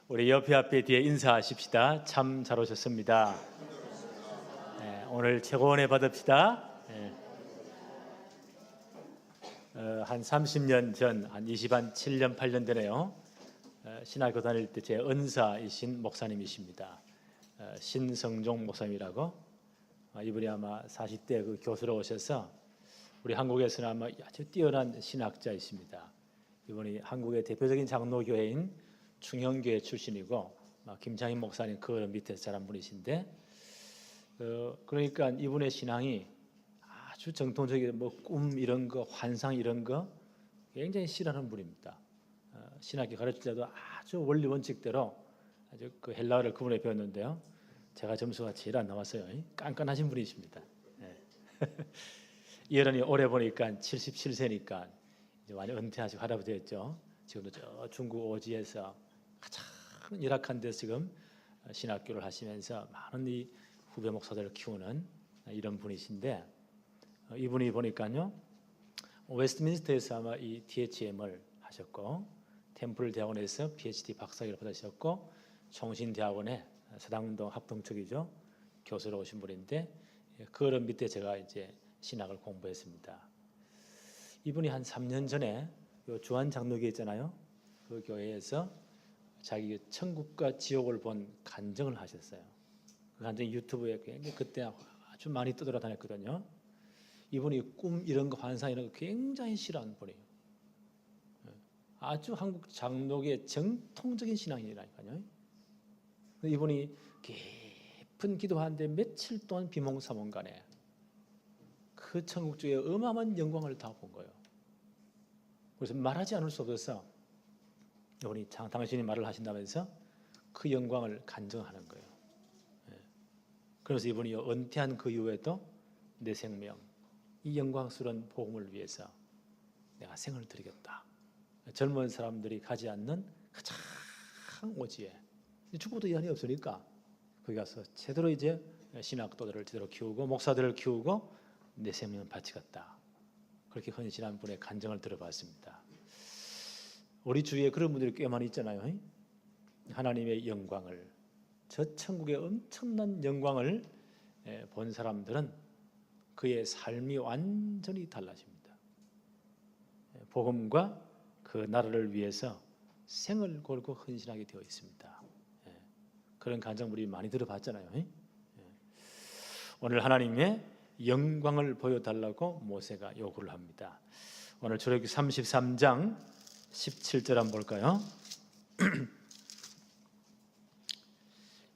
우리 옆에 앞에 뒤에 인사하십시다. 참 잘 오셨습니다. 네, 오늘 최고 은혜 받읍시다. 네. 한 30년 전, 한 27년, 8년 전에요. 신학교 다닐 때 제 은사이신 목사님이십니다. 신성종 목사님이라고. 이분이 아마 40대 그 교수로 오셔서 우리 한국에서는 아마 아주 뛰어난 신학자이십니다. 이분이 한국의 대표적인 장로교회인 충영교회 출신이고 김창인 목사님 그 밑에서 자란 분이신데 그러니까 이분의 신앙이 아주 정통적인 뭐 꿈 이런 거 환상 이런 거 굉장히 싫어하는 분입니다. 신학교 가르칠 때도 아주 원리 원칙대로 아주 그 헬라어를 그분에 배웠는데요. 제가 점수가 제일 안 나왔어요. 깐깐하신 분이십니다. 이어른이 올해 보니까 77세니까 이제 많이 은퇴하시고 할아버지였죠. 지금도 저 중국 오지에서 가장 열악한 데서 지금 신학교를 하시면서 많은 이 후배 목사들을 키우는 이런 분이신데 이분이 보니까요 웨스트민스터에서 아마 이 THM을 하셨고 템플 대학원에서 PhD 박사학위를 받으셨고 총신대학원에 서당운동 합동 쪽이죠 교수로 오신 분인데 그 어른 밑에 제가 이제 신학을 공부했습니다. 이분이 한 3년 전에 요 주한 장로교회 있잖아요. 그 교회에서 자기 천국과 지옥을 본 간증을 하셨어요. 그 간증이 유튜브에 굉장히 그때 아주 많이 떠돌아다녔거든요. 이분이 꿈 이런 거 환상 이런 거 굉장히 싫어하는 분이에요. 아주 한국 장로교의 정통적인 신앙이라니까요. 이분이 깊은 기도하는데 며칠 동안 비몽사몽간에 그 천국 중에 어마어마한 영광을 다 본 거예요. 그래서 말하지 않을 수 없어서 이분이 당신이 말을 하신다면서 그 영광을 간증하는 거예요. 그래서 이분이 은퇴한 그 이후에도 내 생명, 이 영광스러운 복음을 위해서 내가 생을 드리겠다. 젊은 사람들이 가지 않는 가장 오지에 죽고도 여한이 없으니까 거기 가서 제대로 이제 신학도들을 제대로 키우고 목사들을 키우고 내 생명을 바치겠다. 그렇게 헌신한 분의 간증을 들어봤습니다. 우리 주위에 그런 분들이 꽤 많이 있잖아요. 하나님의 영광을 저 천국의 엄청난 영광을 본 사람들은 그의 삶이 완전히 달라집니다. 복음과 그 나라를 위해서 생을 걸고 헌신하게 되어 있습니다. 그런 간증 우리 많이 들어봤잖아요. 오늘 하나님의 영광을 보여달라고 모세가 요구를 합니다. 오늘 출애굽기 33장 17절 한번 볼까요?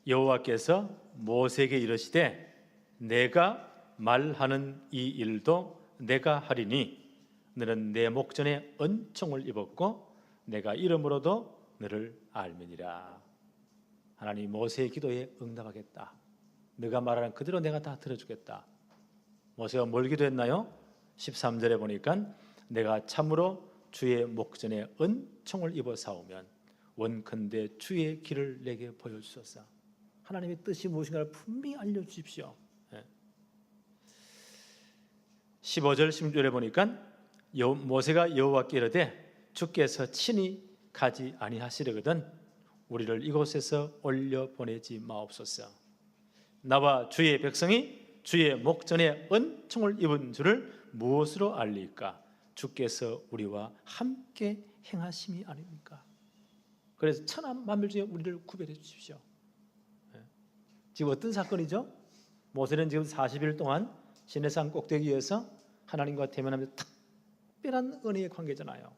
여호와께서 모세에게 이르시되 내가 말하는 이 일도 내가 하리니 너는 내 목전에 은총을 입었고 내가 이름으로도 너를 알미니라. 하나님 모세의 기도에 응답하겠다. 네가 말하는 그대로 내가 다 들어주겠다. 모세가 뭘 기도했나요? 13절에 보니까 내가 참으로 주의 목전에 은총을 입어 사오면 원컨대 주의 길을 내게 보여주소서. 하나님의 뜻이 무엇인가를 분명히 알려주십시오. 15절 16절에 보니까 모세가 여호와께 이르되 주께서 친히 가지 아니하시려거든 우리를 이곳에서 올려 보내지 마옵소서. 나와 주의 백성이 주의 목전에 은총을 입은 줄을 무엇으로 알리까? 주께서 우리와 함께 행하심이 아닙니까? 그래서 천하 만물 중에 우리를 구별해 주십시오. 지금 어떤 사건이죠? 모세는 지금 40일 동안 시내산 꼭대기에서 하나님과 대면하면서 특별한 은혜의 관계잖아요.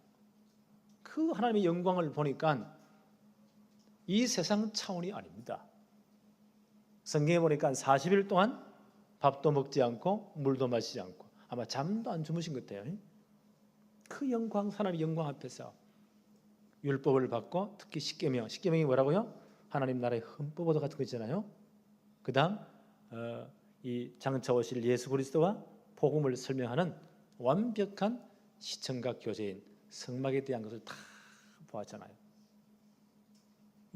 그 하나님의 영광을 보니까 이 세상 차원이 아닙니다. 성경에 보니까 40일 동안 밥도 먹지 않고 물도 마시지 않고 아마 잠도 안 주무신 것 같아요. 그 영광, 하나님의 영광 앞에서 율법을 받고 특히 십계명이 뭐라고요? 하나님 나라의 헌법어도 같은 거 있잖아요. 그 다음 이 장차 오실 예수 그리스도와 복음을 설명하는 완벽한 시청각 교재인 성막에 대한 것을 다 보았잖아요.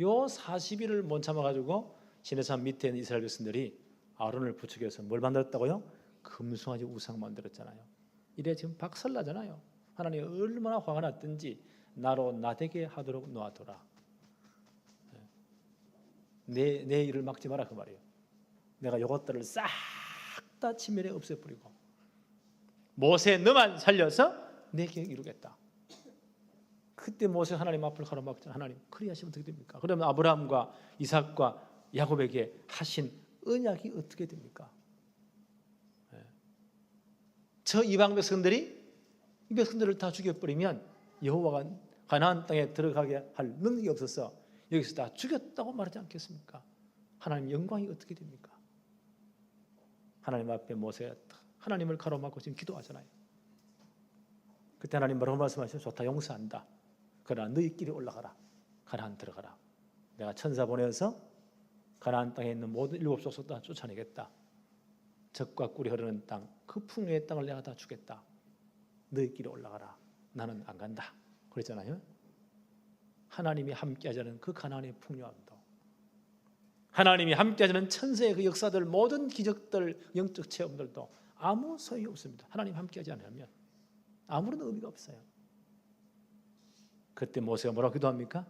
요 40일을 못 참아가지고 시내산 밑에 있는 이스라엘 백성들이 아론을 부추겨서 뭘 만들었다고요? 금송아지 우상 만들었잖아요. 이래 지금 박살나잖아요. 하나님 얼마나 화가 났든지 나로 나되게 하도록 놓아둬라. 내 일을 막지 마라 그 말이에요. 내가 이것들을 싹 다 진멸해 없애버리고 모세 너만 살려서 내 계획 이루겠다. 그때 모세 하나님 앞을 가로막자. 하나님 그리하시면 어떻게 됩니까? 그러면 아브라함과 이삭과 야곱에게 하신 언약이 어떻게 됩니까? 저 이방 백성들이 이 백성들을 다 죽여버리면 여호와가 가나안 땅에 들어가게 할 능력이 없어서 여기서 다 죽였다고 말하지 않겠습니까? 하나님 영광이 어떻게 됩니까? 하나님 앞에 모세가 하나님을 가로막고 지금 기도하잖아요. 그때 하나님 뭐라고 말씀하시죠? 좋다, 용서한다. 그러나 너희끼리 올라가라. 가나안 들어가라. 내가 천사 보내서 가나안 땅에 있는 모든 일곱 족속 다 쫓아내겠다. 젖과 꿀이 흐르는 땅, 그 풍요의 땅을 내가 다 주겠다. 너희끼리 올라가라. 나는 안 간다. 그랬잖아요. 하나님이 함께하자는 그 가나안의 풍요함도, 하나님이 함께하자는 천세의 그 역사들, 모든 기적들, 영적 체험들도 아무 소용이 없습니다. 하나님 함께하지 않으면 아무런 의미가 없어요. 그때 모세가 뭐라고 기도합니까?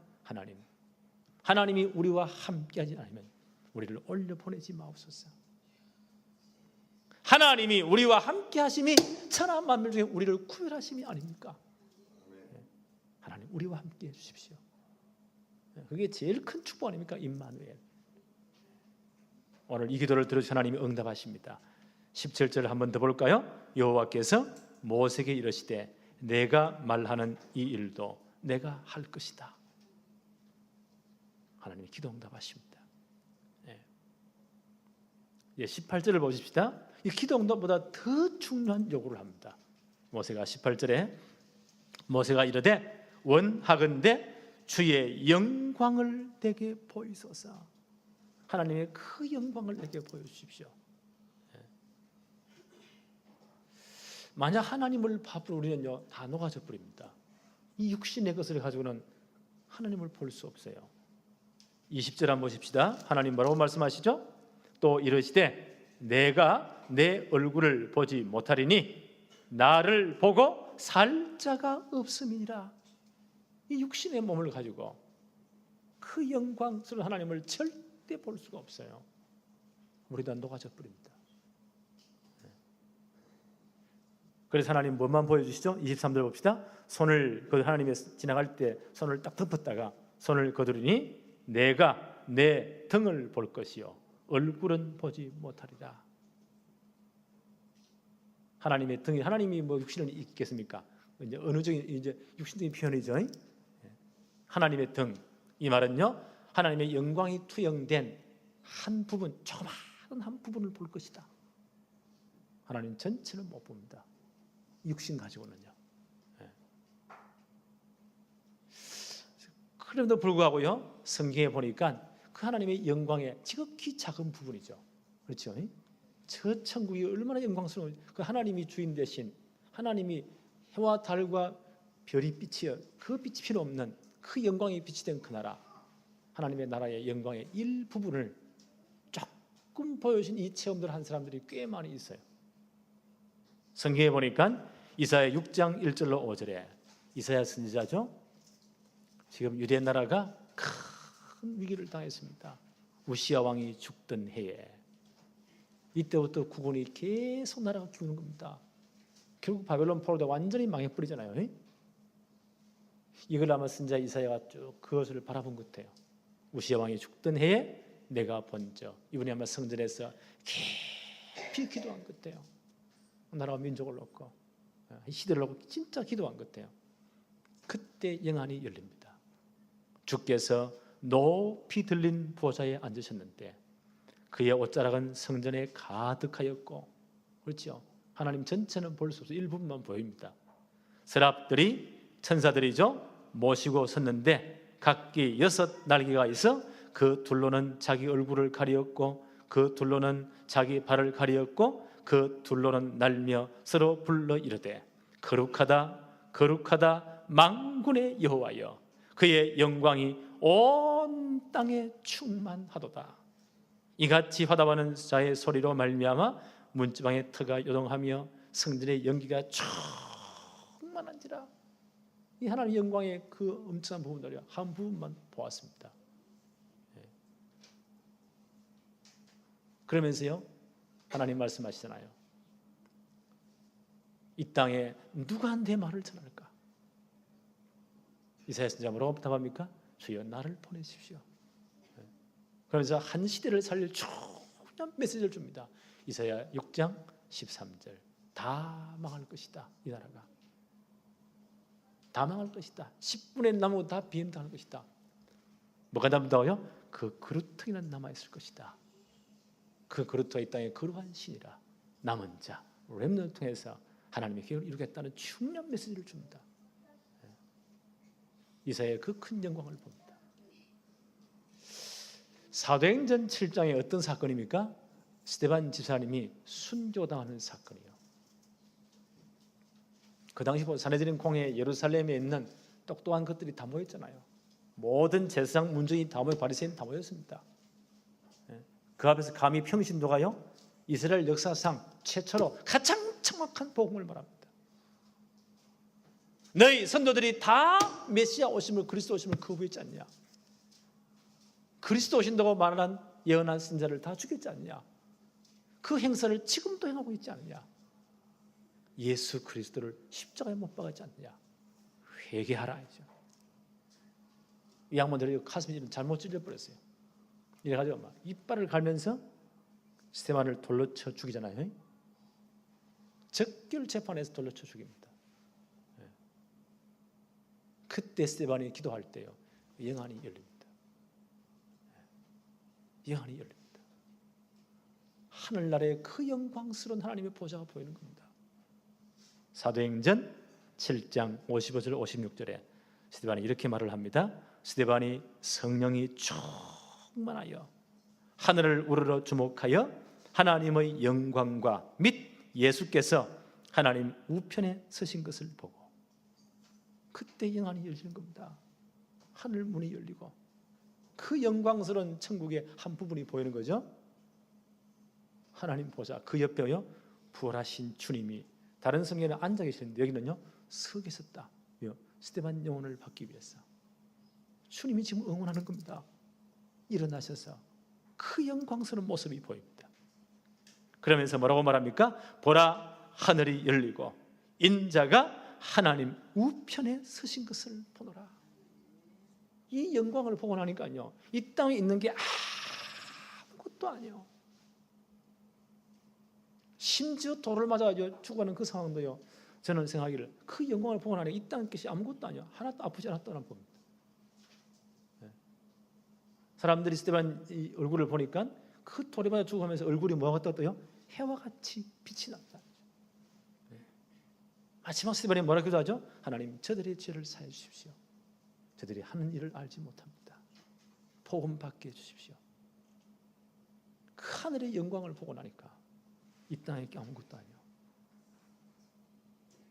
하나님이 우리와 함께하지 않으면 우리를 올려 보내지 마옵소서. 하나님이 우리와 함께하심이 천하 만물 중에 우리를 구별하심이 아닙니까? 하나님 우리와 함께해 주십시오. 그게 제일 큰 축복 아닙니까? 임마누엘. 오늘 이 기도를 들으신 하나님이 응답하십니다. 17절을 한번 더 볼까요? 여호와께서 모세에게 이르시되 내가 말하는 이 일도 내가 할 것이다. 하나님이 기도 응답하십니다. 18절을 보십시다. 이 기도 응답보다 더 중요한 요구를 합니다. 모세가 18절에 모세가 이르되 원하건대 주의 영광을 내게 보이소서. 하나님의 그 영광을 내게 보여주십시오. 만약 하나님을 바로 우리는요 다 녹아져 버립니다. 이 육신의 것을 가지고는 하나님을 볼 수 없어요. 20절 한번 보십시다. 하나님 뭐라고 말씀하시죠? 또 이르시되 내가 내 얼굴을 보지 못하리니 나를 보고 살 자가 없음이니라. 이 육신의 몸을 가지고 그 영광스러운 하나님을 절대 볼 수가 없어요. 우리도 녹아져 버립니다. 그래서 하나님 뭐만 보여주시죠? 23절 봅시다. 손을 하나님이 지나갈 때 손을 딱 덮었다가 손을 거두리니 내가 내 등을 볼 것이요 얼굴은 보지 못하리라. 하나님의 등이, 하나님이 뭐 육신을 있겠습니까? 이제 언어적인 이제 육신적인 표현이죠. 하나님의 등, 이 말은요 하나님의 영광이 투영된 한 부분, 조그마한 한 부분을 볼 것이다. 하나님 전체는 못 봅니다. 육신 가지고는요. 그럼에도 불구하고요 성경에 보니까 그 하나님의 영광의 지극히 작은 부분이죠. 그렇죠? 저 천국이 얼마나 영광스러운, 그 하나님이 주인 되신, 하나님이 해와 달과 별이 빛이여 그 빛이 필요 없는 그 영광이 빛이 된 그 나라, 하나님의 나라의 영광의 일부분을 조금 보여주신 이 체험들을 한 사람들이 꽤 많이 있어요. 성경에 보니까 이사야 6장 1절로 5절에 이사야 선지자죠. 지금 유대 나라가 큰 위기를 당했습니다. 우시야 왕이 죽던 해에 이때부터 국군이 계속 나라가 기우는 겁니다. 결국 바벨론 포로되 완전히 망해버리잖아요. 이걸 아마 선지자 이사야가 쭉 그것을 바라본 것 같아요. 우시야 왕이 죽던 해에 내가 본저, 이분이 아마 성전에서 깊이 기도한 것 같아요. 나라와 민족을 놓고 시대를 놓고 진짜 기도한 것 같아요. 그때 영안이 열립니다. 주께서 높이 들린 보좌에 앉으셨는데 그의 옷자락은 성전에 가득하였고, 그렇죠? 하나님 전체는 볼 수 없어 일부분만 보입니다. 서랍들이 천사들이죠. 모시고 섰는데 각기 6 날개가 있어 그 둘로는 자기 얼굴을 가리었고 그 둘로는 자기 발을 가리었고 그 둘로는 날며 서로 불러 이르되 거룩하다 거룩하다 만군의 여호와여 그의 영광이 온 땅에 충만하도다. 이같이 화답하는 자의 소리로 말미암아 문지방의 터가 요동하며 성전의 연기가 충만한지라. 이 하나님의 영광의 그 엄청난 부분들이 한 부분만 보았습니다. 그러면서요 하나님 말씀하시잖아요. 이 땅에 누가 내 말을 전할까? 이사야 선지자 뭐라고 답합니까? 주여 나를 보내십시오. 그러면서 한 시대를 살릴 중요한 메시지를 줍니다. 이사야 6장 13절. 다 망할 것이다. 이 나라가 다 망할 것이다. 10분의 나무 다 비행당할 것이다. 뭐가 남다워요? 그 그루터기는 남아있을 것이다. 그 그루터가 이 땅에 거룩한 신이라. 남은 자 렘넌트를 통해서 하나님의 계획을 이루겠다는 중요한 메시지를 줍니다. 이사야의 그 큰 영광을 봅니다. 사도행전 7장에 어떤 사건입니까? 스데반 집사님이 순교당하는 사건이에요. 그 당시 사내들인 공회 예루살렘에 있는 똑똑한 것들이 다 모였잖아요. 모든 제사장 문정이 다 모여 바리새인 다 모였습니다. 그 앞에서 감히 평신도가요 이스라엘 역사상 최초로 가장 정확한 복음을 말합니다. 너희 선도들이 다 메시아 오심을 그리스도 오심을 거부했지 않냐? 그리스도 오신다고 말한 예언한 선자를 다 죽였지 않냐? 그 행사를 지금도 행하고 있지 않느냐? 예수 그리스도를 십자가에 못 박았지 않느냐? 회개하라 하죠. 이 양반들이 가슴이 잘못 찔려버렸어요. 이래가지고 막 이빨을 갈면서 스데반을 돌로 쳐 죽이잖아요. 적결 재판에서 돌로 쳐 죽입니다. 그때 스데반이 기도할 때요 영안이 열립니다. 영안이 열립니다. 하늘나라의 그 영광스러운 하나님의 보좌가 보이는 겁니다. 사도행전 7장 55절 56절에 스데반이 이렇게 말을 합니다. 스데반이 성령이 충만하여 하늘을 우러러 주목하여 하나님의 영광과 및 예수께서 하나님 우편에 서신 것을 보고 그때 영안이 열리는 겁니다. 하늘 문이 열리고 그 영광스러운 천국의 한 부분이 보이는 거죠. 하나님 보좌 그 옆에요 부활하신 주님이 다른 성경에는 앉아 계시는데 여기는요 서 계셨다. 스데반 영혼을 받기 위해서 주님이 지금 응원하는 겁니다. 일어나셔서 그 영광스러운 모습이 보입니다. 그러면서 뭐라고 말합니까? 보라 하늘이 열리고 인자가 하나님 우편에 서신 것을 보노라. 이 영광을 보고 나니까요 이 땅에 있는 게 아무것도 아니에요. 심지어 돌을 맞아 죽어가는 그 상황도요 저는 생각하기를 그 영광을 보고 나니 이 땅 것이 아무것도 아니에요. 하나도 아프지 않았다는 봅니다. 사람들이 스데반 얼굴을 보니까 그 돌에 맞아 죽어가면서 얼굴이 뭐가 떴어요? 해와 같이 빛이 났다. 마지막 스데반이 뭐라 기도하죠? 하나님 저들의 죄를 사해 주십시오. 저들이 하는 일을 알지 못합니다. 복음 받게 해주십시오. 그 하늘의 영광을 보고 나니까 이 땅에 아무것도 아니에요.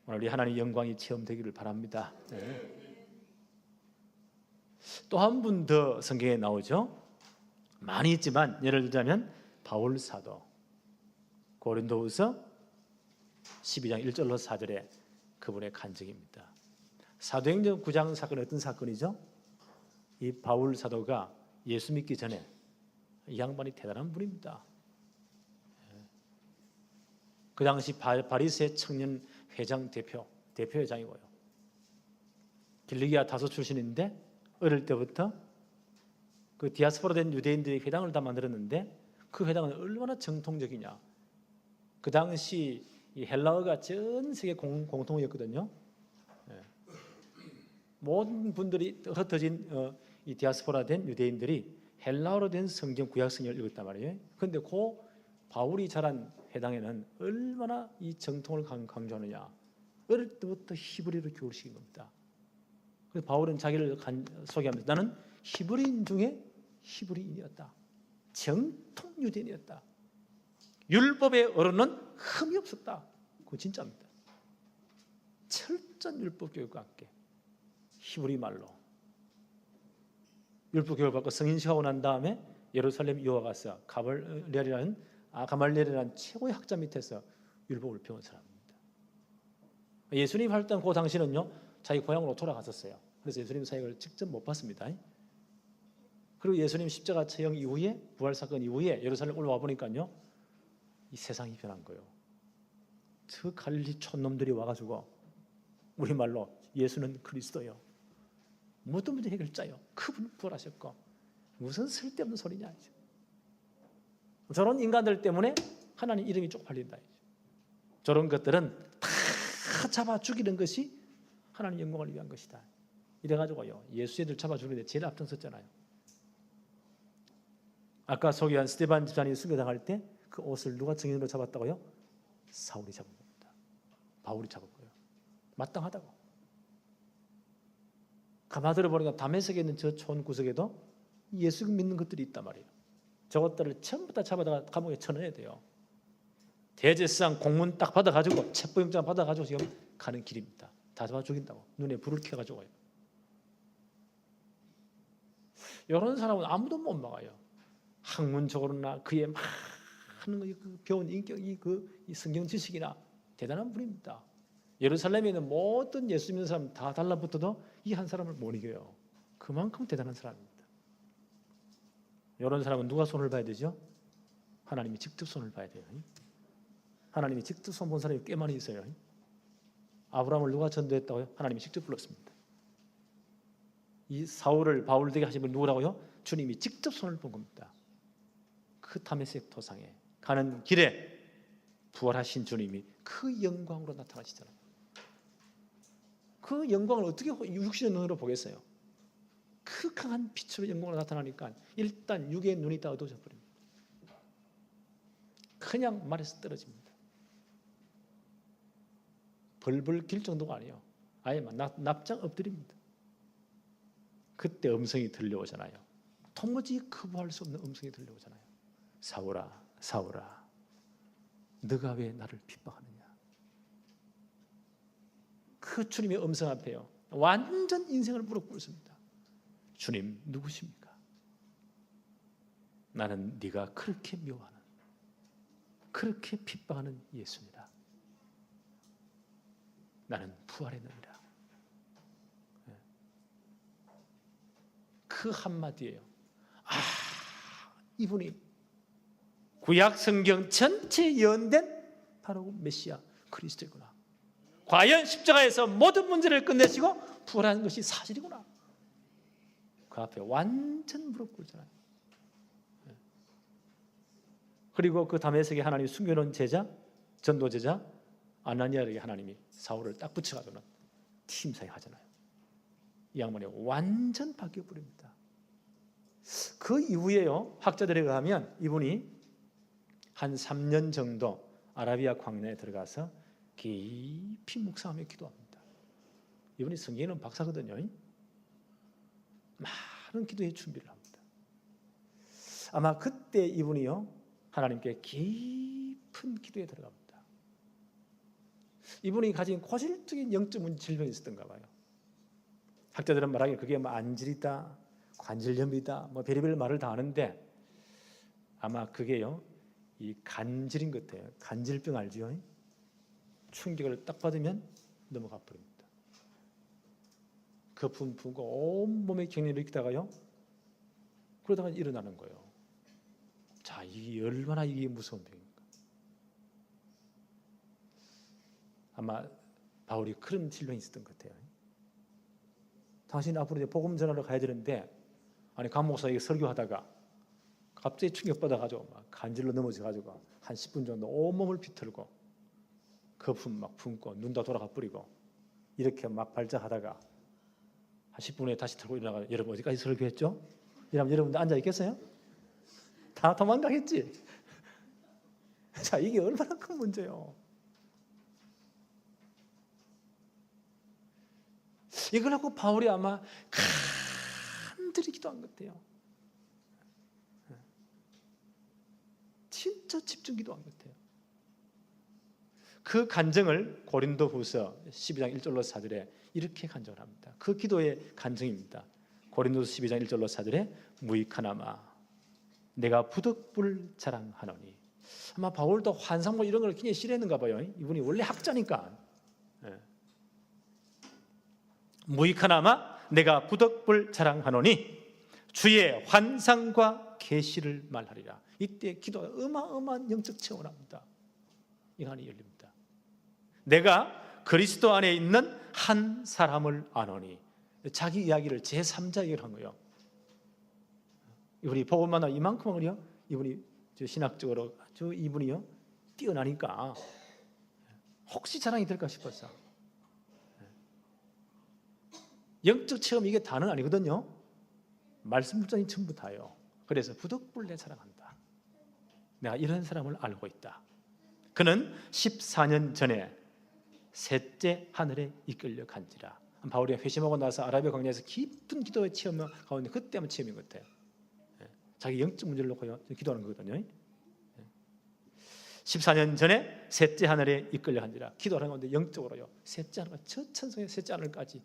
오늘 이 하나님의 영광이 체험되기를 바랍니다. 또 한 분 더 성경에 나오죠. 많이 있지만 예를 들자면 바울 사도 고린도후서 12장 1절로 4절에 그분의 간증입니다. 사도행전 9장 사건은 어떤 사건이죠? 이 바울 사도가 예수 믿기 전에 이 양반이 대단한 분입니다. 그 당시 바리새 청년 회장 대표 회장이고요. 길리기아 다소 출신인데 어릴 때부터 그 디아스포라 된 유대인들이 회당을 다 만들었는데 그 회당은 얼마나 정통적이냐. 그 당시 이 헬라어가 전 세계 공통어였거든요. 모든 분들이 흩어진 이 디아스포라 된 유대인들이 헬라어로 된 성경 구약 성경을 읽었단 말이에요. 그런데 그 바울이 자란 회당에는 얼마나 이 정통을 강조하느냐. 어릴 때부터 히브리로 교육을 시킨 겁니다. 그래서 바울은 자기를 소개하면서 나는 히브리인 중에 히브리인이었다. 정통 유대인이었다. 율법의 어른은 흠이 없었다. 그거 진짜입니다. 철저한 율법 교육과 함께 히브리 말로 율법 교육을 받고 성인식하고 난 다음에 예루살렘 유학 가서 가말리엘이라는 최고의 학자 밑에서 율법을 배운 사람입니다. 예수님 활동 그 당시는요 자기 고향으로 돌아갔었어요. 그래서 예수님 사역을 직접 못 봤습니다. 그리고 예수님 십자가 처형 이후에, 부활 사건 이후에 예루살렘 올라와 보니까요, 이 세상이 변한 거예요. 저 갈릴리 촌놈들이 와가지고 우리말로 예수는 그리스도요, 모든 문제 해결자요, 그분은 부활하셨고 무슨 쓸데없는 소리냐. 저런 인간들 때문에 하나님 이름이 쪽팔린다. 저런 것들은 다 잡아 죽이는 것이 하나님 영광을 위한 것이다. 이래가지고요, 예수 애들 잡아 죽이는데 제일 앞장섰잖아요. 아까 소개한 스데반 집사님이 순교당할 때 그 옷을 누가 증인으로 잡았다고요? 사울이 잡은 겁니다. 바울이 잡은 거예요. 마땅하다고. 가만 들어보니까 다메섹에 있는 저 촌 구석에도 예수 믿는 것들이 있단 말이에요. 저것들을 전부 다 잡아다가 감옥에 쳐넣어야 돼요. 대제사장 공문 딱 받아가지고 체포영장 받아가지고 지금 가는 길입니다. 다 잡아 죽인다고. 눈에 불을 켜가지고요. 이런 사람은 아무도 못 막아요. 학문적으로나 그의 많은 그 배운 인격이 이 성경 지식이나 대단한 분입니다. 예루살렘에 있는 모든 예수 믿는 사람 다 달라붙어도 이 한 사람을 못 이겨요. 그만큼 대단한 사람입니다. 이런 사람은 누가 손을 봐야 되죠? 하나님이 직접 손을 봐야 돼요. 하나님이 직접 손 본 사람이 꽤 많이 있어요. 아브라함을 누가 전도했다고요? 하나님이 직접 불렀습니다. 이 사울을 바울 되게 하신 분 누구라고요? 주님이 직접 손을 본 겁니다. 그 다메섹 도상에 가는 길에 부활하신 주님이 그 영광으로 나타나시잖아요. 그 영광을 어떻게 육신의 눈으로 보겠어요? 그 강한 빛으로 영광으로 나타나니까 일단 육의 눈이 다 어두워져 버립니다. 그냥 말에서 떨어집니다. 벌벌 길 정도가 아니에요. 아예 납작 엎드립니다. 그때 음성이 들려오잖아요. 도무지 거부할 수 없는 음성이 들려오잖아요. 사울아, 사울아, 너가 왜 나를 핍박하느냐. 그 주님의 음성 앞에요, 완전 인생을 무릎 꿇습니다. 주님 누구십니까? 나는 네가 그렇게 미워하는, 그렇게 핍박하는 예수니라. 나는 부활했느니라. 그 한마디예요. 이분이 구약 성경 전체에 예언된 바로 메시아 그리스도이구나. 과연 십자가에서 모든 문제를 끝내시고 부활하는 것이 사실이구나. 그 앞에 완전 무릎 꿇잖아요. 그리고 그 다메섹에 하나님이 숨겨놓은 제자, 전도 제자 아나니아에게 하나님이 사울을 딱 붙여가지고는 팀사에 하잖아요. 이 양반이 완전 바뀌어버립니다. 그 이후에요, 학자들에 의하면 이분이 한 3년 정도 아라비아 광야에 들어가서 깊이 묵상하며 기도합니다. 이분이 성경에는 박사거든요. 많은 기도의 준비를 합니다. 아마 그때 이분이요, 하나님께 깊은 기도에 들어갑니다. 이분이 가진 고질적인 영적 질병이 있었던가 봐요. 학자들은 말하기에 그게 뭐 안질이다, 관절염이다, 뭐 별의별 말을 다 하는데 아마 그게요, 이 간질인 것 같아요. 간질병 알죠? 충격을 딱 받으면 넘어가 버립니다. 거품 품고 온몸에 경련을 일으키다가요, 그러다가 일어나는 거예요. 자, 이게 얼마나 이게 무서운 병입니까? 아마 바울이 그런 질병이 있었던 것 같아요. 당신 앞으로 이제 복음 전하러 가야 되는데, 아니 강 목사에게 설교하다가 갑자기 충격받아가지고 막 간질로 넘어져가지고 한 10분 정도 온몸을 비틀고 거품 막 품고 눈 다 돌아가 버리고 이렇게 막 발작하다가 한 10분 후에 다시 들고 일어나가, 여러분 어디까지 설교했죠? 이러면 여러분들 앉아 있겠어요? 다 도망가겠지. 자, 이게 얼마나 큰 문제예요. 이걸 하고 바울이 아마 간절히 기도한 것 같아요. 진짜 집중 기도한 것 같아요. 그 간증을 고린도후서 12장 1절로 4절에 이렇게 간증을 합니다. 그 기도의 간증입니다. 고린도서 12장 1절로 4절에 무익하나마 내가 부득불 자랑하노니. 아마 바울도 환상 뭐 이런 걸 굉장히 싫어했는가 봐요. 이분이 원래 학자니까. 무익하나마 내가 부득불 자랑하노니 주의 환상과 계시를 말하리라. 이때 기도가 어마어마한 영적 체험을 합니다. 영안이 열립니다. 내가 그리스도 안에 있는 한 사람을 아노니. 자기 이야기를 제3자 얘기를 한 거예요. 이분이 복음만나 이만큼은요, 이분이 신학적으로 아주 이분이요 뛰어나니까 혹시 자랑이 될까 싶었어. 영적 체험 이게 다는 아니거든요. 말씀 불자니 전부 다요. 그래서 부득불내 자랑한다. 내가 이런 사람을 알고 있다. 그는 14년 전에 셋째 하늘에 이끌려 간지라. 바울이 회심하고 나서 아라비아 광야에서 깊은 기도의 체험 가운데 그때만 체험인 것 같아요. 자기 영적 문제를 놓고 기도하는 거거든요. 14년 전에 셋째 하늘에 이끌려 간지라. 기도하는 가운데 영적으로요, 셋째 하늘, 첫 천성의 셋째 하늘까지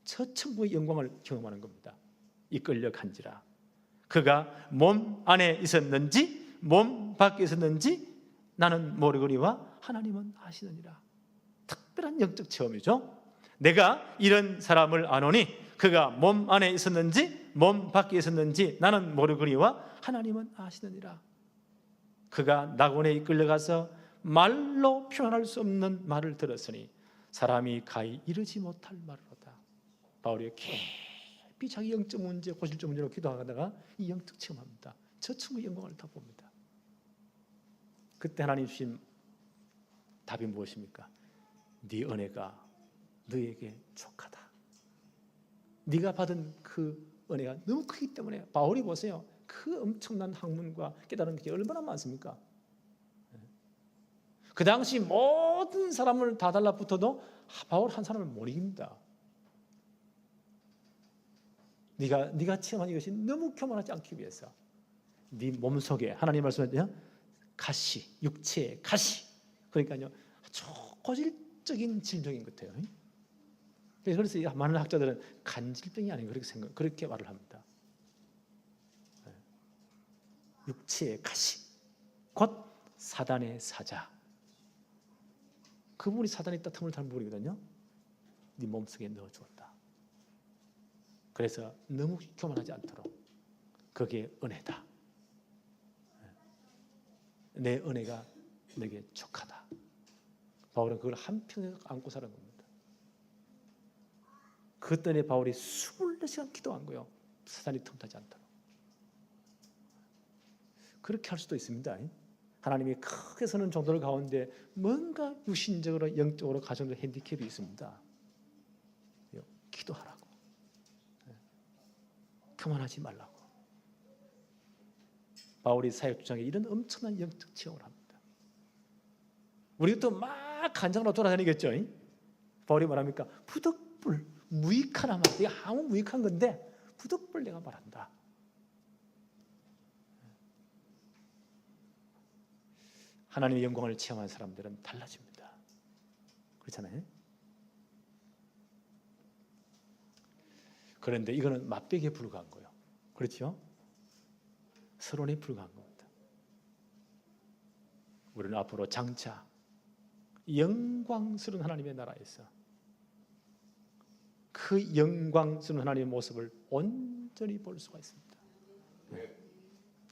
첫 천국의 영광을 경험하는 겁니다. 이끌려 간지라. 그가 몸 안에 있었는지 몸 밖에 있었는지 나는 모르거니와 하나님은 아시느니라. 특별한 영적 체험이죠. 내가 이런 사람을 아노니 그가 몸 안에 있었는지 몸 밖에 있었는지 나는 모르거니와 하나님은 아시느니라. 그가 낙원에 이끌려가서 말로 표현할 수 없는 말을 들었으니 사람이 가히 이르지 못할 말이로다. 바울이 깊이 자기 영적 문제, 고실적 문제로 기도하다가 이 영적 체험합니다. 저 친구의 영광을 다 봅니다. 그때 하나님 주신 답이 무엇입니까? 네 은혜가 너에게 족하다. 네가 받은 그 은혜가 너무 크기 때문에. 바울이 보세요, 그 엄청난 학문과 깨달은 게 얼마나 많습니까? 그 당시 모든 사람을 다 달라붙어도 바울 한 사람을 못 이깁니다. 네가 체험한 이것이 너무 교만하지 않기 위해서 네 몸속에 하나님 말씀하셨죠? 가시, 육체의 가시. 그러니까요, 아주 고질적인 질병인 것 같아요. 그래서 많은 학자들은 간질병이 아닌가 그렇게 말을 합니다. 육체의 가시, 곧 사단의 사자. 그분이 사단이 있다 틈을 타는 부분이거든요. 네 몸속에 넣어주었다. 그래서 너무 교만하지 않도록. 그게 은혜다. 내 은혜가 내게 족하다. 바울은 그걸 한평에 안고 사는 겁니다. 그 때문에 바울이 24시간 기도한 거예요. 사단이 틈타지 않도록. 그렇게 할 수도 있습니다. 하나님이 크게 서는 정도를 가운데 뭔가 유신적으로 영적으로 가정적 핸디캡이 있습니다. 기도하라고. 교만하지 말라고. 바울이 사역 주장에 이런 엄청난 영적 체험을 합니다. 우리도 막 간장으로 돌아다니겠죠. 바울이 말합니까? 부득불 무익한 말. 이게 아무 무익한 건데 부득불 내가 말한다. 하나님의 영광을 체험한 사람들은 달라집니다. 그렇잖아요. 그런데 이거는 맛배기에 불과한 거예요. 그렇죠? 서론에 불과한 겁니다. 우리는 앞으로 장차 영광스러운 하나님의 나라에서 그 영광스러운 하나님의 모습을 온전히 볼 수가 있습니다.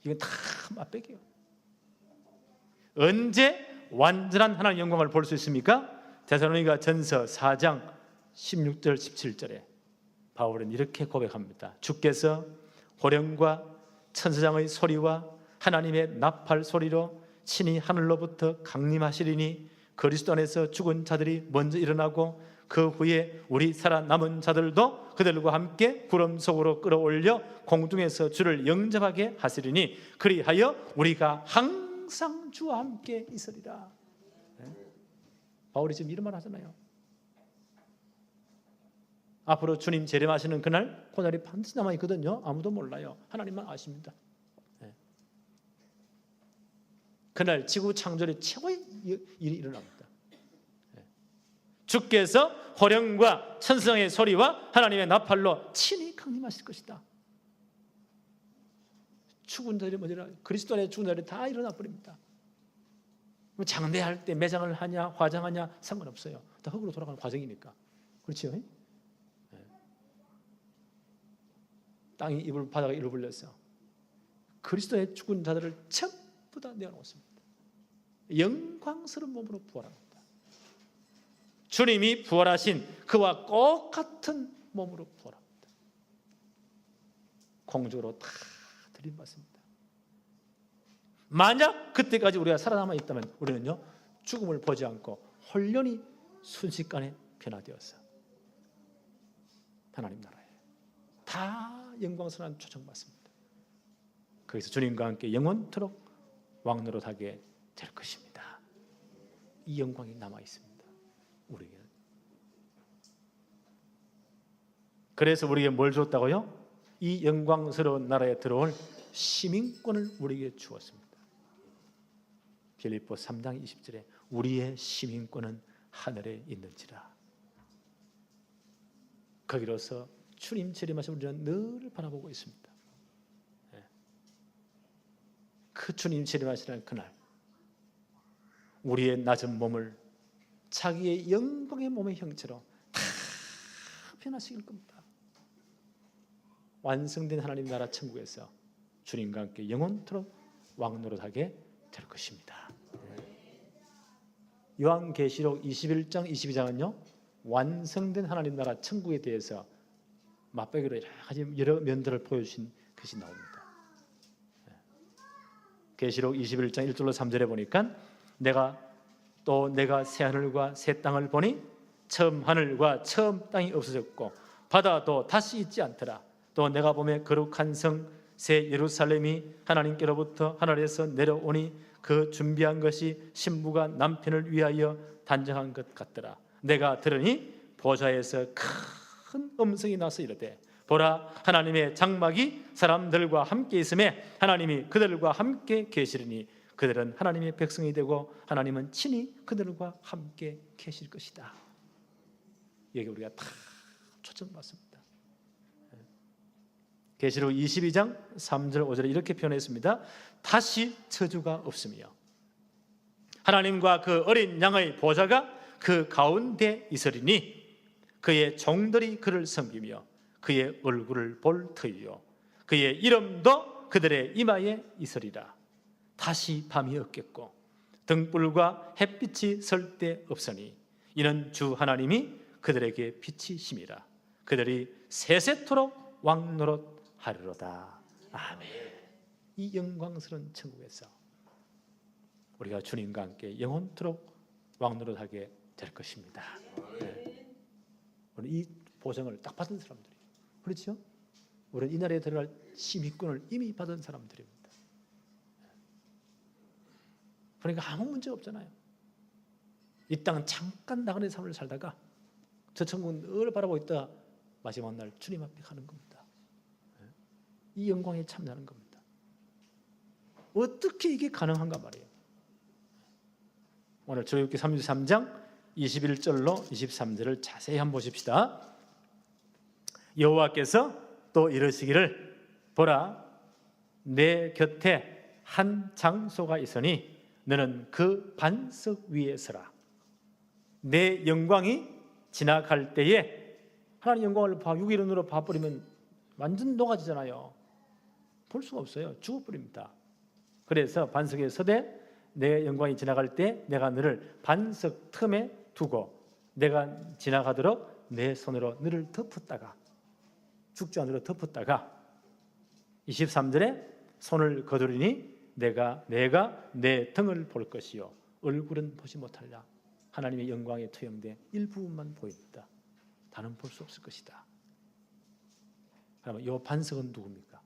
이건 다 맛배기예요. 언제 완전한 하나님의 영광을 볼 수 있습니까? 데살로니가 전서 4장 16절 17절에 바울은 이렇게 고백합니다. 주께서 호령과 천사장의 소리와 하나님의 나팔 소리로 친히 하늘로부터 강림하시리니 그리스도 안에서 죽은 자들이 먼저 일어나고 그 후에 우리 살아남은 자들도 그들과 함께 구름 속으로 끌어올려 공중에서 주를 영접하게 하시리니 그리하여 우리가 항상 주와 함께 있으리라. 바울이 지금 이런 말 하잖아요. 앞으로 주님 재림하시는 그날, 그날이 반드시 남아있거든요. 아무도 몰라요. 하나님만 아십니다. 그날 지구 창조의 최고의 일이 일어납니다. 주께서 호령과 천성의 소리와 하나님의 나팔로 친히 강림하실 것이다. 죽은 자들이 뭐냐, 그리스도 안에 죽은 자들이 다 일어나 버립니다. 장대할 때 매장을 하냐 화장하냐 상관없어요. 다 흙으로 돌아가는 과정이니까. 그렇죠? 땅이 바다가 입을 벌렸어. 그리스도의 죽은 자들을 전부 다 내어놓습니다. 영광스러운 몸으로 부활합니다. 주님이 부활하신 그와 똑같은 몸으로 부활합니다. 공적으로 다 드림받습니다. 만약 그때까지 우리가 살아남아 있다면 우리는요, 죽음을 보지 않고 홀연히 순식간에 변화되었어. 하나님 나라에 다 영광스러운 초청받습니다. 거기서 주님과 함께 영원토록 왕노릇하게 될 것입니다. 이 영광이 남아 있습니다. 우리에게는. 그래서 우리에게 뭘 줬다고요? 이 영광스러운 나라에 들어올 시민권을 우리에게 주었습니다. 빌립보 3장 20절에 우리의 시민권은 하늘에 있는지라. 거기로서 주님 재림하신 우리는 늘 바라보고 있습니다. 그 주님 재림하시는 그날 우리의 낮은 몸을 자기의 영광의 몸의 형체로 다 변화시킬 겁니다. 완성된 하나님 나라 천국에서 주님과 함께 영원토록 왕노릇하게 될 것입니다. 요한계시록 21장 22장은요 완성된 하나님 나라 천국에 대해서 맛보기로 여러 면들을 보여주신 것이 나옵니다. 계시록 21장 1절로 3절에 보니까 내가 새 하늘과 새 땅을 보니 처음 하늘과 처음 땅이 없어졌고 바다도 다시 있지 않더라. 또 내가 보매 거룩한 성 새 예루살렘이 하나님께로부터 하늘에서 내려오니 그 준비한 것이 신부가 남편을 위하여 단정한 것 같더라. 내가 들으니 보좌에서 큰 음성이 나서 이르되 보라 하나님의 장막이 사람들과 함께 있음에 하나님이 그들과 함께 계시리니 그들은 하나님의 백성이 되고 하나님은 친히 그들과 함께 계실 것이다. 여기 우리가 다 초청받습니다. 계시록 22장 3절 5절에 이렇게 표현했습니다. 다시 저주가 없으며 하나님과 그 어린 양의 보좌가 그 가운데 있으리니 그의 종들이 그를 섬기며 그의 얼굴을 볼 터이요 그의 이름도 그들의 이마에 있으리라. 다시 밤이 없겠고 등불과 햇빛이 설 데 없으니 이는 주 하나님이 그들에게 빛이심이라. 그들이 세세토록 왕노릇하리로다. 아멘. 이 영광스러운 천국에서 우리가 주님과 함께 영원토록 왕노릇하게 될 것입니다. 네. 우리 이 보장을 딱 받은 사람들이 그렇죠? 우리는 이 나라에 들어갈 시민권을 이미 받은 사람들입니다. 그러니까 아무 문제 없잖아요. 이 땅은 잠깐 나그네 삶을 살다가 저 천국은 늘 바라보고 있다 마지막 날 주님 앞에 가는 겁니다. 이 영광에 참여하는 겁니다. 어떻게 이게 가능한가 말이에요. 오늘 출애굽기 33장 21절로 23절을 자세히 한번 보십시다. 여호와께서 또 이르시기를 보라 내 곁에 한 장소가 있으니 너는 그 반석 위에 서라. 내 영광이 지나갈 때에 하나님 영광을 육이론으로 봐버리면 완전 녹아지잖아요. 볼 수가 없어요. 죽어버립니다. 그래서 반석에 서되 내 영광이 지나갈 때 내가 너를 반석 틈에 두고 내가 지나가도록 내 손으로 너를 덮었다가 죽지 않도록 덮었다가 23절에 손을 거두리니 내가 내 등을 볼 것이요 얼굴은 보지 못하리라. 하나님의 영광에 투영된 일부분만 보입니다. 다는 볼 수 없을 것이다. 그러면 이 반석은 누굽니까?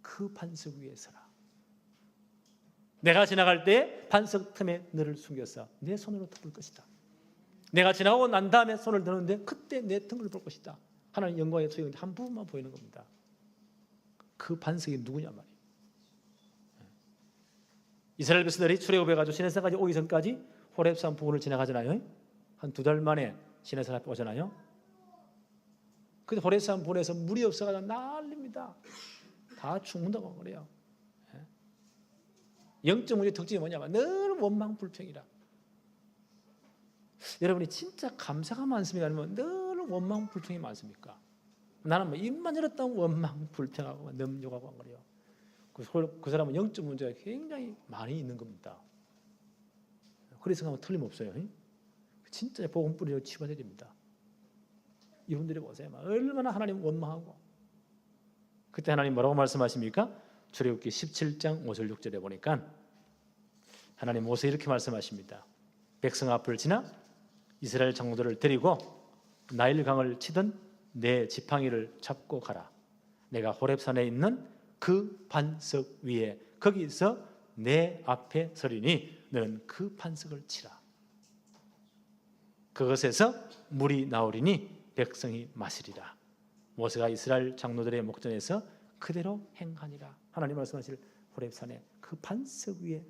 그 반석 위에 서라. 내가 지나갈 때 반석 틈에 너를 숨겨서 내 손으로 덮을 것이다. 내가 지나고 난 다음에 손을 드는데 그때 내 등을 볼 것이다. 하나님 영광의 투영인데 한 부분만 보이는 겁니다. 그 반석이 누구냐 말이에요. 이스라엘 백성들이 출애굽해 가지고 시내산까지 오기 전까지 호렙산 부근을 지나가잖아요. 한 2달 만에 시내산 앞에 오잖아요. 근데 호렙산 부근에서 물이 없어가지고 난립니다. 다 죽는다고 그래요. 영적 문제의 특징이 뭐냐면 늘 원망불평이라. 여러분이 진짜 감사가 많습니까? 아니면 늘 원망불평이 많습니까? 나는 뭐 입만 열었다면 원망, 불평하고 넘욕하고 한 거예요. 그 사람은 영적 문제가 굉장히 많이 있는 겁니다. 그렇게 생각하면 틀림없어요. 진짜 복음 뿌리로 치워야 됩니다. 이분들이 보세요. 얼마나 하나님 원망하고. 그때 하나님 뭐라고 말씀하십니까? 출애굽기 17장 5절 6절에 보니까 하나님 모세 이렇게 말씀하십니다. 백성 앞을 지나 이스라엘 장로들을 데리고 나일강을 치던 내 지팡이를 잡고 가라. 내가 호렙산에 있는 그 반석 위에 거기서 내 앞에 서리니 너는 그 반석을 치라. 그것에서 물이 나오리니 백성이 마시리라. 모세가 이스라엘 장로들의 목전에서 그대로 행하니라. 하나님 말씀하실 호렙산에 그 반석 위에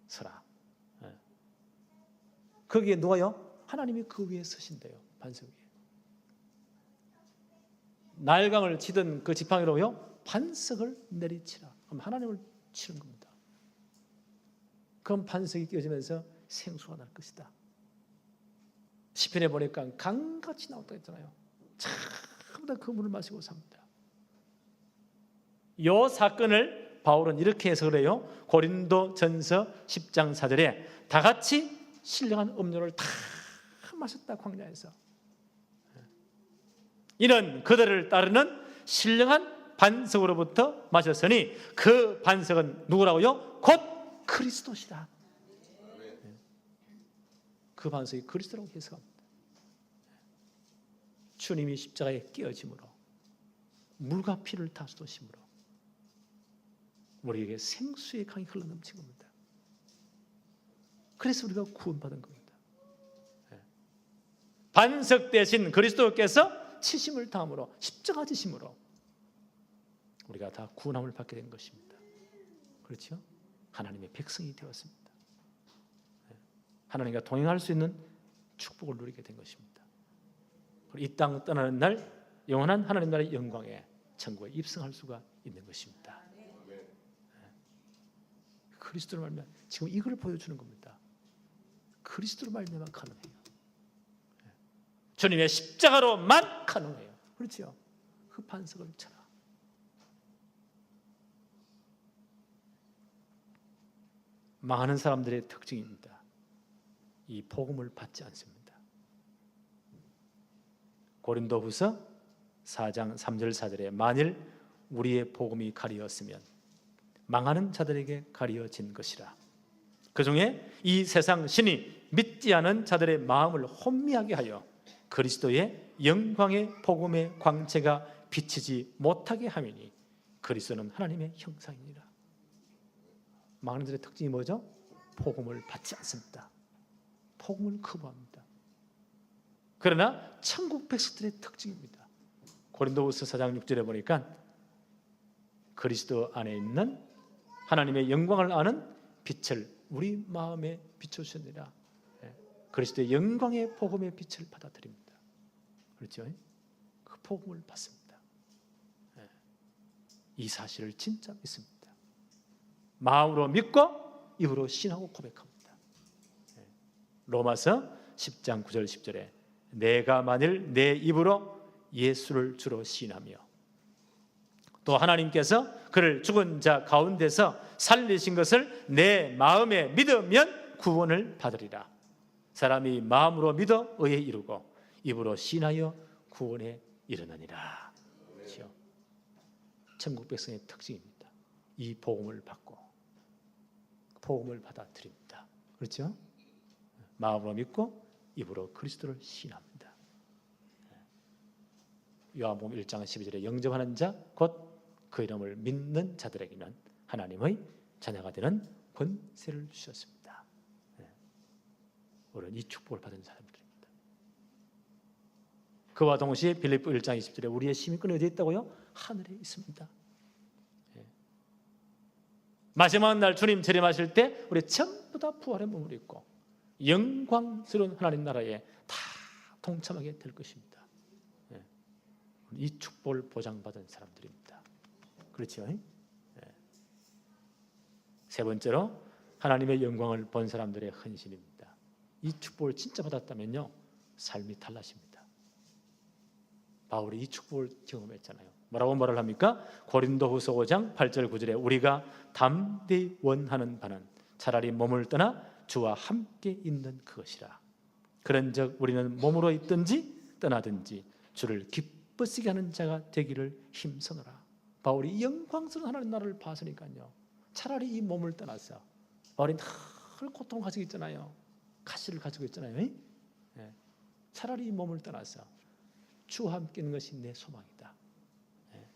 서라. 거기에 누가요? 하나님이 그 위에 서신대요. 반석 위에. 나일강을 치던 그 지팡이로요 반석을 내리치라. 그럼 하나님을 치는 겁니다. 그럼 반석이 깨어지면서 생수가 날 것이다. 시편에 보니까 강같이 나왔다고 했잖아요. 전부 다 그 물을 마시고 삽니다. 이 사건을 바울은 이렇게 해석을 해요. 고린도 전서 10장 4절에 다 같이 신령한 음료를 다 마셨다. 광야에서. 이는 그들을 따르는 신령한 반석으로부터 마셨으니 그 반석은 누구라고요? 곧 그리스도시라. 그 반석이 그리스도라고 해석합니다. 주님이 십자가에 끼어짐으로 물과 피를 다 쏟으심으로 우리에게 생수의 강이 흘러넘친 겁니다. 그래서 우리가 구원받은 겁니다. 반석 대신 그리스도께서 치심을 당함으로 십자가 지심으로 우리가 다 구원함을 받게 된 것입니다. 그렇죠? 하나님의 백성이 되었습니다. 하나님과 동행할 수 있는 축복을 누리게 된 것입니다. 이 땅 떠나는 날 영원한 하나님 나라의 영광에 천국에 입성할 수가 있는 것입니다. 그리스도로 말미암아 지금 이걸 보여주는 겁니다. 그리스도로 말미암아 가능해요. 주님의 십자가로만 가능해요. 그렇죠? 그 반석을 쳐라. 망하는 사람들의 특징입니다. 이 복음을 받지 않습니다. 고린도후서 4장 3절 4절에 만일 우리의 복음이 가리었으면 망하는 자들에게 가리어진 것이라. 그 중에 이 세상 신이 믿지 않은 자들의 마음을 혼미하게 하여 그리스도의 영광의 복음의 광채가 비치지 못하게 하미니 그리스도는 하나님의 형상이니라. 망하는 자들의 특징이 뭐죠? 복음을 받지 않습니다. 복음을 거부합니다. 그러나 천국 백성들의 특징입니다. 고린도후서 4장 6절에 보니까 그리스도 안에 있는 하나님의 영광을 아는 빛을 우리 마음에 비춰주셨느니라. 그리스도의 영광의 복음의 빛을 받아들입니다. 그렇죠? 그 복음을 받습니다. 이 사실을 진짜 믿습니다. 마음으로 믿고 입으로 신하고 고백합니다. 로마서 10장 9절 10절에 내가 만일 내 입으로 예수를 주로 시인하며 또 하나님께서 그를 죽은 자 가운데서 살리신 것을 내 마음에 믿으면 구원을 받으리라. 사람이 마음으로 믿어 의에 이르고 입으로 시인하여 구원에 이르느니라. 그렇죠? 천국 백성의 특징입니다. 이 복음을 받고 복음을 받아들입니다. 그렇죠? 마음으로 믿고 입으로 그리스도를 시인합니다. 요한복음 1장 12절에 영접하는 자 곧 그 이름을 믿는 자들에게는 하나님의 자녀가 되는 권세를 주셨습니다. 우리는 이 축복을 받은 사람들입니다. 그와 동시에 빌립보 1장 20절에 우리의 시민권이 어디에 있다고요? 하늘에 있습니다. 마지막 날 주님 재림하실 때 우리 전부 다 부활의 몸을 입고 영광스러운 하나님 나라에 다 동참하게 될 것입니다. 이 축복을 보장받은 사람들입니다. 그렇죠? 세 번째로 하나님의 영광을 본 사람들의 헌신입니다. 이 축복을 진짜 받았다면요 삶이 달라집니다. 바울이 이 축복을 경험했잖아요. 뭐라고 말을 합니까? 고린도후서 5장 8절 9절에 우리가 담대히 원하는 바는 차라리 몸을 떠나 주와 함께 있는 그것이라. 그런즉 우리는 몸으로 있든지 떠나든지 주를 기쁘시게 하는 자가 되기를 힘쓰노라. 바울이 영광스러운 하나님 나라를 봤으니까요. 차라리 이 몸을 떠나서 바울이 늘 고통을 가지고 있잖아요. 가시를 가지고 있잖아요. 예. 차라리 이 몸을 떠나서 주와 함께 있는 것이 내 소망이다. 예.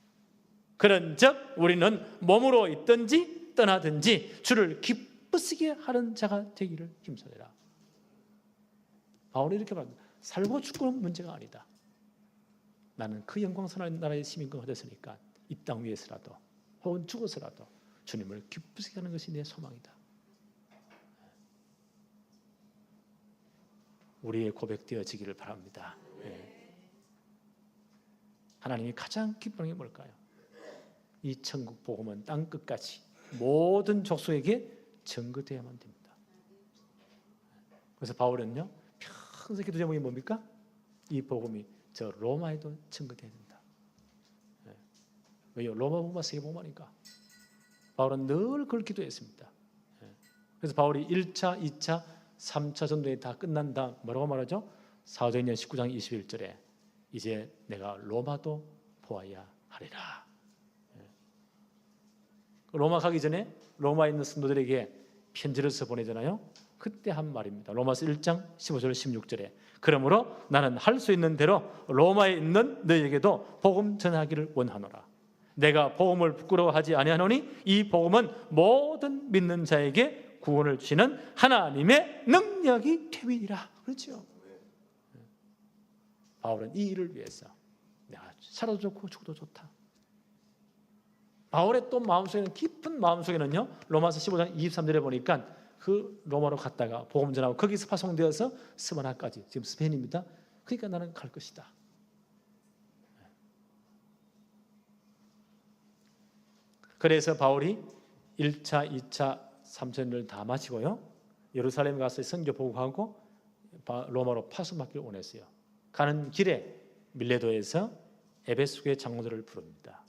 그런즉 우리는 몸으로 있든지 떠나든지 주를 기쁘시게 하는 자가 되기를 힘쓰리라. 바울이 이렇게 말합니다. 살고 죽고는 문제가 아니다. 나는 그 영광스러운 나라의 시민권을 얻었으니까 이 땅 위에서라도 혹은 죽어서라도 주님을 기쁘시게 하는 것이 내 소망이다. 우리의 고백되어지기를 바랍니다. 예. 하나님이 가장 기뻐하는 게 뭘까요? 이 천국 복음은 땅 끝까지 모든 족속에게 전거되어야만 됩니다. 그래서 바울은요 평생 기도 제목이 뭡니까? 이 복음이 저 로마에도 전거되어야 된다. 예. 왜요? 로마 복음과 세계 복음이니까. 바울은 늘 그걸 기도했습니다. 예. 그래서 바울이 1차, 2차, 3차 전도에 다 끝난 다음 뭐라고 말하죠? 사도행전 19장 21절에 이제 내가 로마도 보아야 하리라. 예. 로마 가기 전에 로마에 있는 성도들에게 편지를 써 보내잖아요. 그때 한 말입니다. 로마서 1장 15절 16절에 그러므로 나는 할 수 있는 대로 로마에 있는 너희에게도 복음 전하기를 원하노라. 내가 복음을 부끄러워하지 아니하노니 이 복음은 모든 믿는 자에게 구원을 주시는 하나님의 능력이 되리라. 그렇죠? 바울은 이 일을 위해서 살아도 좋고 죽어도 좋다. 바울의 또 마음속에는 깊은 마음속에는요. 로마서 15장 23절에 보니까 그 로마로 갔다가 복음 전하고 거기서 파송되어서 스바나까지 지금 스페인입니다. 그러니까 나는 갈 것이다. 그래서 바울이 1차, 2차, 3차를 다 마치고요. 예루살렘에 가서 선교 보고하고 로마로 파송받기를 원했어요. 가는 길에 밀레도에서 에베소 교회 장로들을 부릅니다.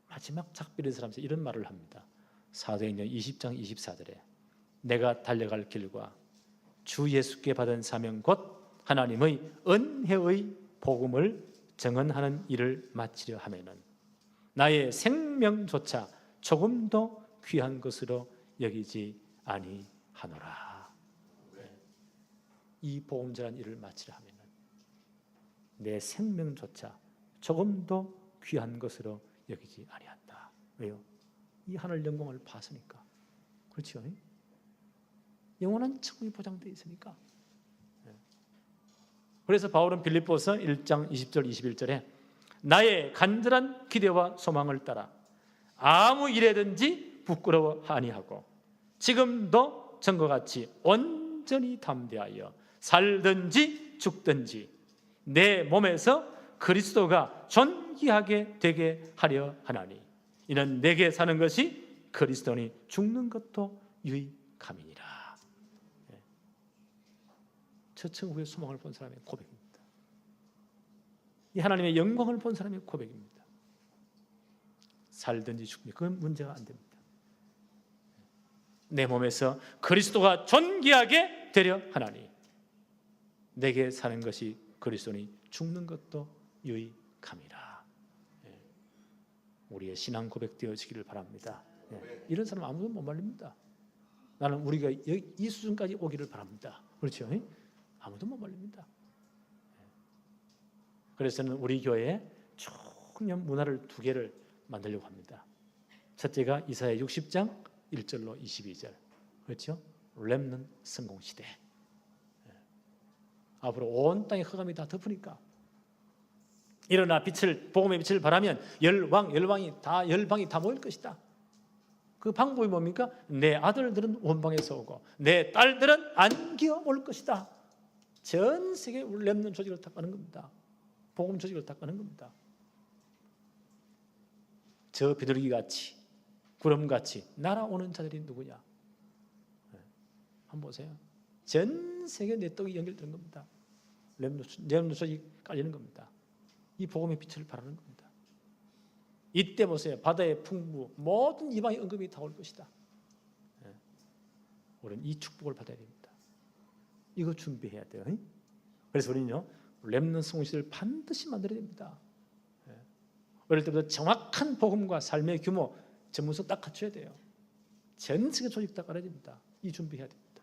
마지막 작별의 사람에서 이런 말을 합니다. 사도행전 20장 24절에 내가 달려갈 길과 주 예수께 받은 사명 곧 하나님의 은혜의 복음을 증언하는 일을 마치려 하면은 나의 생명조차 조금도 귀한 것으로 여기지 아니하노라. 이 복음 전한 일을 마치려 하면은 내 생명조차 조금도 귀한 것으로 여기지 아니한다. 왜요? 이 하늘 영광을 봤으니까. 그렇죠? 영원한 천국이 보장되어 있으니까. 그래서 바울은 빌립보서 1장 20절 21절에 나의 간절한 기대와 소망을 따라 아무 일에든지 부끄러워 아니하고 지금도 전과 같이 온전히 담대하여 살든지 죽든지 내 몸에서 그리스도가 존귀하게 되게 하려 하나니 이는 내게 사는 것이 그리스도니 죽는 것도 유익함이니라. 저 천국의 소망을 본 사람의 고백입니다. 이 하나님의 영광을 본 사람의 고백입니다. 살든지 죽든지 그건 문제가 안 됩니다. 내 몸에서 그리스도가 존귀하게 되려 하나니 내게 사는 것이 그리스도니 죽는 것도 유익함이라. 우리의 신앙 고백되어지기를 바랍니다. 이런 사람 아무도 못 말립니다. 나는 우리가 이 수준까지 오기를 바랍니다. 그렇죠? 아무도 못 말립니다. 그래서는 우리 교회에 총연 문화를 2개를 만들려고 합니다. 첫째가 이사야 60장 1절로 22절. 그렇죠? 렘넌트 성공시대. 앞으로 온 땅에 흑암이 다 덮으니까 일어나 복음의 빛을 발하면 열방이 다 모일 것이다. 그 방법이 뭡니까? 내 아들들은 원방에서 오고 내 딸들은 안기어 올 것이다. 전 세계 렘넌트 조직을 다 까는 겁니다. 복음 조직을 다 까는 겁니다. 저 비둘기같이 구름같이 날아오는 자들이 누구냐? 한번 보세요. 전 세계 네트워크가 연결되는 겁니다. 렘넌트 조직 깔리는 겁니다. 이 복음의 빛을 발하는 겁니다. 이때 보세요. 바다의 풍부, 모든 이방의 언급이 다 올 것이다. 우리는 이 축복을 받아야 됩니다. 이거 준비해야 돼요. 그래서 우리는요, 렘넌트 성공시대를 반드시 만들어야 됩니다. 어릴 때부터 정확한 복음과 삶의 규모, 전문성 딱 갖춰야 돼요. 전 세계 조직 다 깔아야 됩니다. 이 준비해야 됩니다.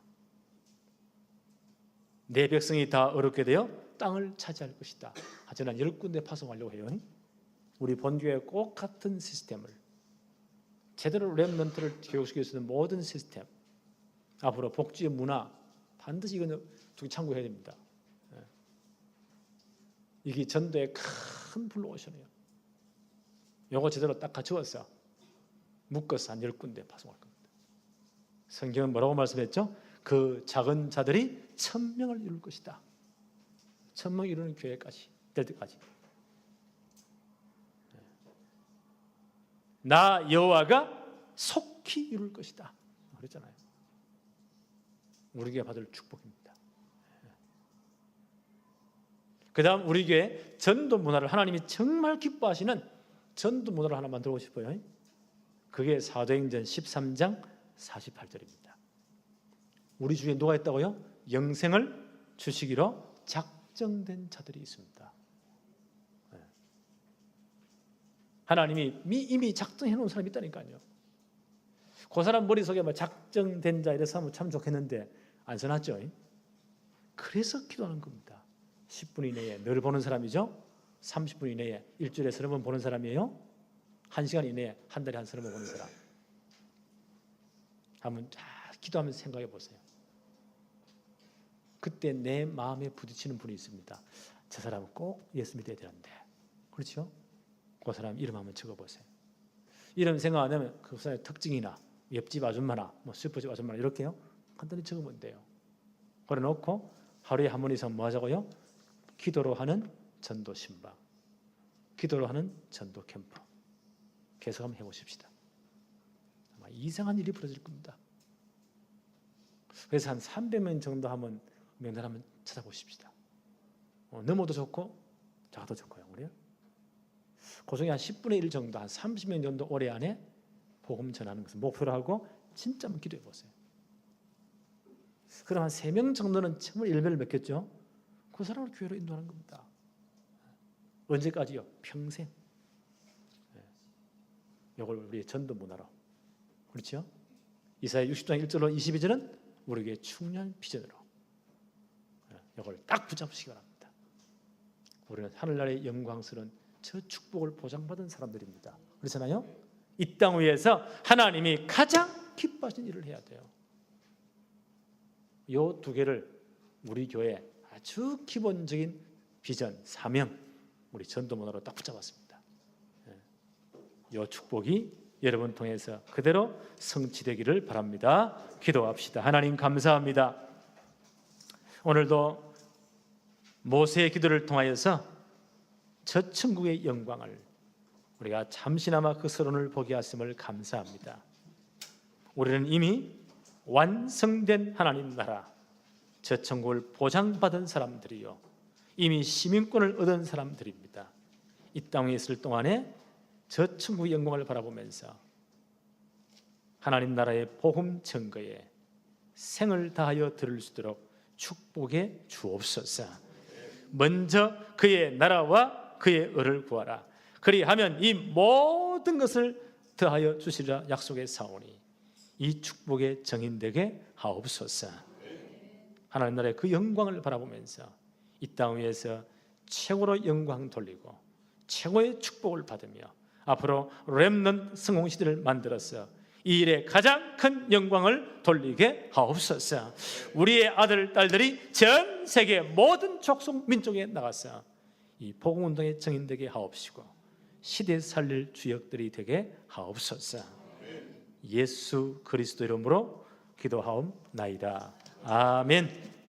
내 백성이 다 어렵게 되어 땅을 차지할 것이다. 하지만 10군데 파송하려고 해요. 우리 본교회 꼭 같은 시스템을, 제대로 렘넌트를 교육시킬 수 있는 모든 시스템, 앞으로 복지의 문화, 반드시 이건 참고해야 됩니다. 이게 전도의 큰 블루오션이에요. 요거 제대로 딱 갖추어서 묶어서 한 10군데 파송할 겁니다. 성경은 뭐라고 말씀했죠? 그 작은 자들이 1000명을 이룰 것이다. 1000명 이루는 교회까지 될 때까지. 나 여호와가 속히 이룰 것이다. 그랬잖아요. 우리 교회 받을 축복입니다. 그 다음 우리 교회 전도 문화를 하나님이 정말 기뻐하시는 전도 문화를 하나 만들고 싶어요. 그게 사도행전 13장 48절입니다. 우리 중에 누가 있다고요? 영생을 주시기로 작정된 자들이 있습니다. 하나님이 이미 작정해 놓은 사람이 있다니까요. 그 사람 머릿속에 작정된 자 이래서 하면 참 좋겠는데 안 써놨죠. 그래서 기도하는 겁니다. 10분 이내에 늘 보는 사람이죠. 30분 이내에 일주일에 30번 보는 사람이에요. 1시간 이내에 한 달에 한 30번 보는 사람. 한번 기도하면서 생각해 보세요. 그때 내 마음에 부딪히는 분이 있습니다. 저 사람은 꼭 예수 믿어야 되는데, 그렇죠? 그 사람 이름 한번 적어보세요. 이름 생각 안 하면 그 사람의 특징이나 옆집 아줌마나 슈퍼집 아줌마나 이렇게요 간단히 적으면 돼요. 그래놓고 하루에 한 번 이상 뭐 하자고요? 기도로 하는 전도 신방, 기도로 하는 전도 캠프 계속 한번 해보십시다. 아마 이상한 일이 벌어질 겁니다. 그래서 한 300명 정도 하면 명단 한번 찾아보십시다. 넘어도 좋고 작아도 좋고요. 그래요? 그 중에 한 10분의 1 정도, 한 30명 정도 올해 안에 복음 전하는 것을 목표로 하고 진짜 한번 기도해 보세요. 그럼 한 3명 정도는 정말 열매를 맺겠죠. 그 사람을 교회로 인도하는 겁니다. 언제까지요? 평생. 이걸 우리의 전도 문화로. 그렇죠? 이사야 60장 1절로 22절은 우리에게 충년 비전으로 이걸 딱 붙잡으시기 바랍니다. 우리는 하늘나라의 영광스러운 저 축복을 보장받은 사람들입니다. 그렇잖아요? 이 땅 위에서 하나님이 가장 기뻐하시는 일을 해야 돼요. 이 두 개를 우리 교회 아주 기본적인 비전, 사명, 우리 전도 문화로 딱 붙잡았습니다. 이 축복이 여러분 통해서 그대로 성취되기를 바랍니다. 기도합시다. 하나님 감사합니다. 오늘도 모세의 기도를 통하여서 저 천국의 영광을 우리가 잠시나마 그 서론을 보게 하심을 감사합니다. 우리는 이미 완성된 하나님 나라, 저 천국을 보장받은 사람들이요, 이미 시민권을 얻은 사람들입니다. 이 땅에 있을 동안에 저 천국의 영광을 바라보면서 하나님 나라의 복음 증거에 생을 다하여 들을 수 있도록 축복해 주옵소서. 먼저 그의 나라와 그의 의를 구하라. 그리하면 이 모든 것을 더하여 주시리라 약속했사오니 이 축복의 정인되게 하옵소서. 하나님 나라의 그 영광을 바라보면서 이 땅 위에서 최고로 영광 돌리고 최고의 축복을 받으며 앞으로 렘넌트 성공시대를 만들어서 이 일에 가장 큰 영광을 돌리게 하옵소서. 우리의 아들, 딸들이 전 세계 모든 족속 민족에 나가서 이 복음운동의 정인되게 하옵시고 시대 살릴 주역들이 되게 하옵소서. 예수 그리스도 이름으로 기도하옵나이다. 아멘.